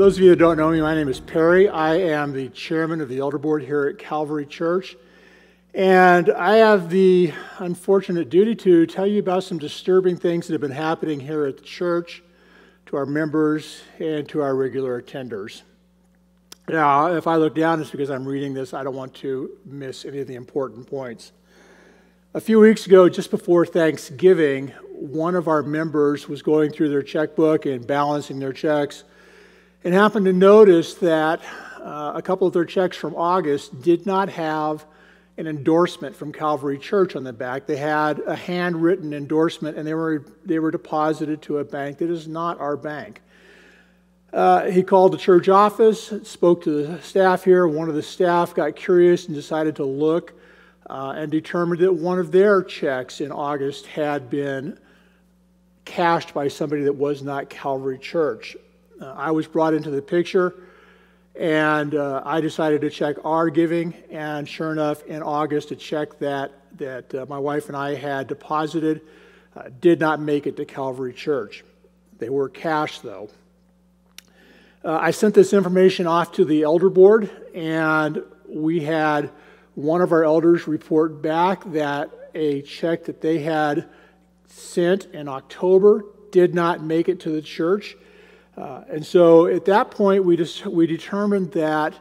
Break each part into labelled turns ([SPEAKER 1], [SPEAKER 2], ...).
[SPEAKER 1] those of you that don't know me, my name is Perry. I am the chairman of the elder board here at Calvary Church. And I have the unfortunate duty to tell you about some disturbing things that have been happening here at the church, to our members, and to our regular attenders. Now, if I look down, it's because I'm reading this. I don't want to miss any of the important points. A few weeks ago, just before Thanksgiving, one of our members was going through their checkbook and balancing their checks and happened to notice that a couple of their checks from August did not have an endorsement from Calvary Church on the back. They had a handwritten endorsement, and they were deposited to a bank that is not our bank. He called the church office, spoke to the staff here. One of the staff got curious and decided to look and determined that one of their checks in August had been cashed by somebody that was not Calvary Church. I was brought into the picture, and I decided to check our giving, and sure enough, in August, a check that my wife and I had deposited did not make it to Calvary Church. They were cashed, though. I sent this information off to the elder board, and we had one of our elders report back that a check that they had sent in October did not make it to the church. And so at that point, we determined that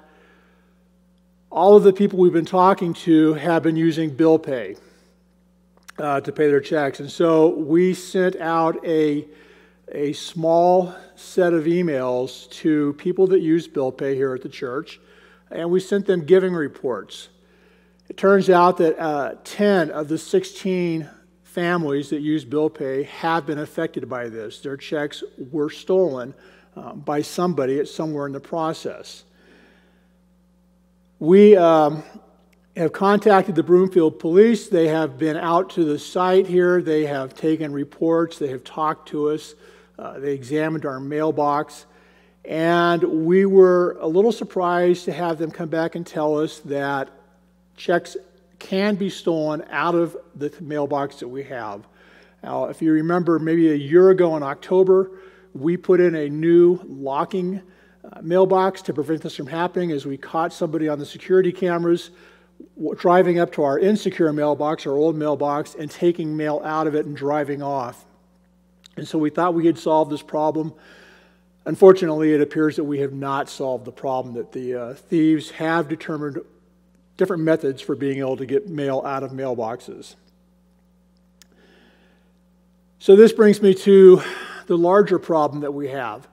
[SPEAKER 1] all of the people we've been talking to have been using bill pay to pay their checks. And so we sent out a small set of emails to people that use bill pay here at the church, and we sent them giving reports. It turns out that 10 of the 16 families that use bill pay have been affected by this. Their checks were stolen by somebody somewhere in the process. We have contacted the Broomfield police. They have been out to the site here. They have taken reports. They have talked to us. They examined our mailbox. And we were a little surprised to have them come back and tell us that checks can be stolen out of the mailbox that we have. Now, if you remember, maybe a year ago in October, we put in a new locking mailbox to prevent this from happening as we caught somebody on the security cameras driving up to our insecure mailbox, our old mailbox, and taking mail out of it and driving off. And so we thought we had solved this problem. Unfortunately, it appears that we have not solved the problem, that the thieves have determined different methods for being able to get mail out of mailboxes. So this brings me to the larger problem that we have.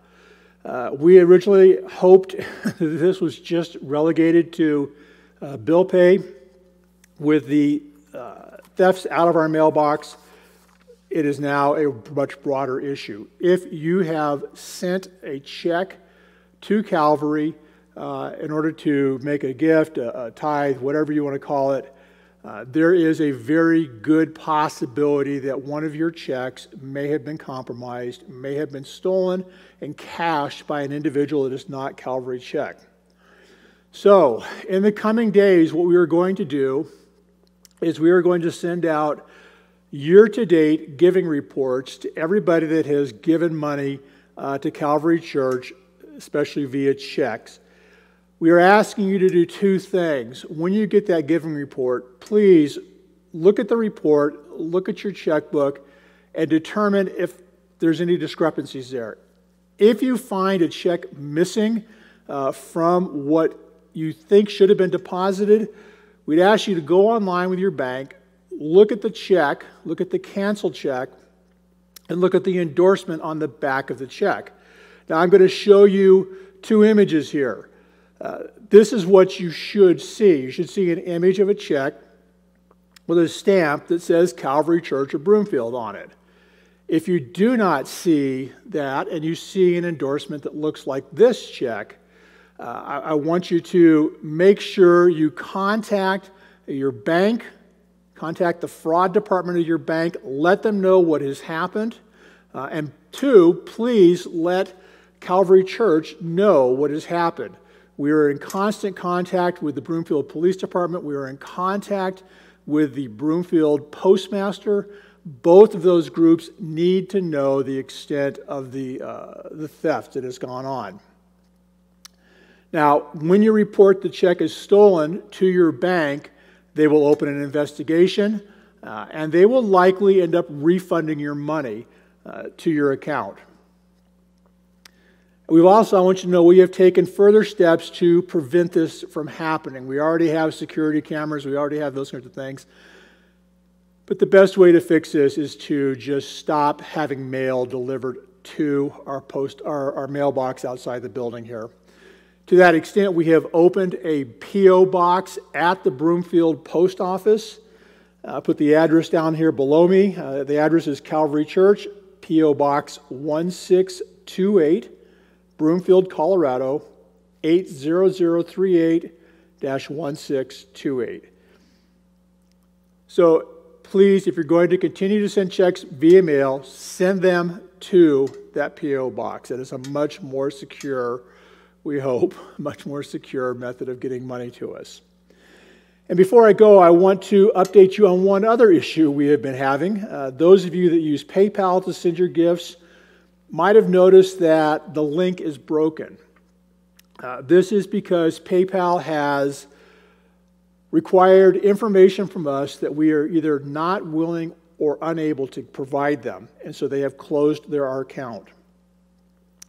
[SPEAKER 1] We originally hoped that this was just relegated to bill pay. With the thefts out of our mailbox, it is now a much broader issue. If you have sent a check to Calvary in order to make a gift, a tithe, whatever you want to call it, there is a very good possibility that one of your checks may have been compromised, may have been stolen and cashed by an individual that is not Calvary check. So, in the coming days, what we are going to do is we are going to send out year-to-date giving reports to everybody that has given money to Calvary Church, especially via checks. We are asking you to do two things. When you get that giving report, please look at the report, look at your checkbook, and determine if there's any discrepancies there. If you find a check missing from what you think should have been deposited, we'd ask you to go online with your bank, look at the check, look at the canceled check, and look at the endorsement on the back of the check. Now, I'm going to show you two images here. This is what you should see. You should see an image of a check with a stamp that says Calvary Church of Broomfield on it. If you do not see that and you see an endorsement that looks like this check, I want you to make sure you contact your bank, contact the fraud department of your bank, let them know what has happened, and two, please let Calvary Church know what has happened. We are in constant contact with the Broomfield Police Department. We are in contact with the Broomfield Postmaster. Both of those groups need to know the extent of the theft that has gone on. Now, when you report the check as stolen to your bank, they will open an investigation, and they will likely end up refunding your money to your account. I want you to know, we have taken further steps to prevent this from happening. We already have security cameras. We already have those kinds of things. But the best way to fix this is to just stop having mail delivered to our mailbox outside the building here. To that extent, we have opened a P.O. box at the Broomfield post office. Put the address down here below me. The address is Calvary Church, P.O. Box 1628, Broomfield, Colorado, 80038-1628. So please, if you're going to continue to send checks via mail, send them to that P.O. box. That is a much more secure, we hope, much more secure method of getting money to us. And before I go, I want to update you on one other issue we have been having. Those of you that use PayPal to send your gifts might have noticed that the link is broken. This is because PayPal has required information from us that we are either not willing or unable to provide them, and so they have closed our account.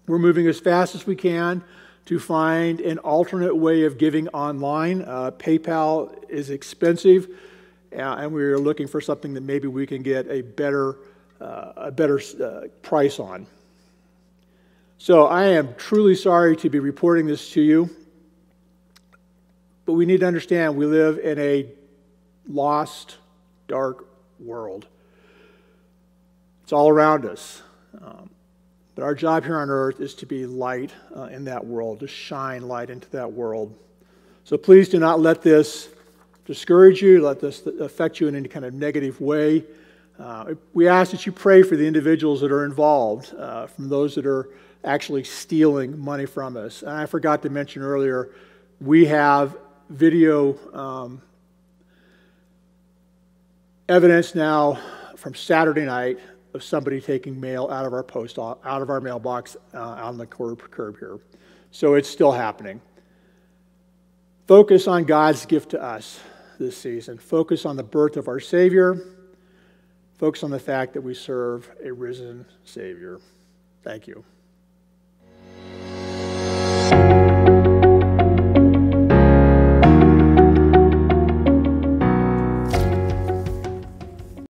[SPEAKER 1] We're moving as fast as we can to find an alternate way of giving online. PayPal is expensive, and we're looking for something that maybe we can get a better price on. So I am truly sorry to be reporting this to you, but we need to understand we live in a lost, dark world. It's all around us. But our job here on earth is to be light in that world, to shine light into that world. So please do not let this discourage you, let this affect you in any kind of negative way. We ask that you pray for the individuals that are involved, from those that are actually stealing money from us. And I forgot to mention earlier, we have video evidence now from Saturday night of somebody taking mail out of our mailbox on the curb here. So it's still happening. Focus on God's gift to us this season. Focus on the birth of our Savior. Focus on the fact that we serve a risen Savior. Thank you.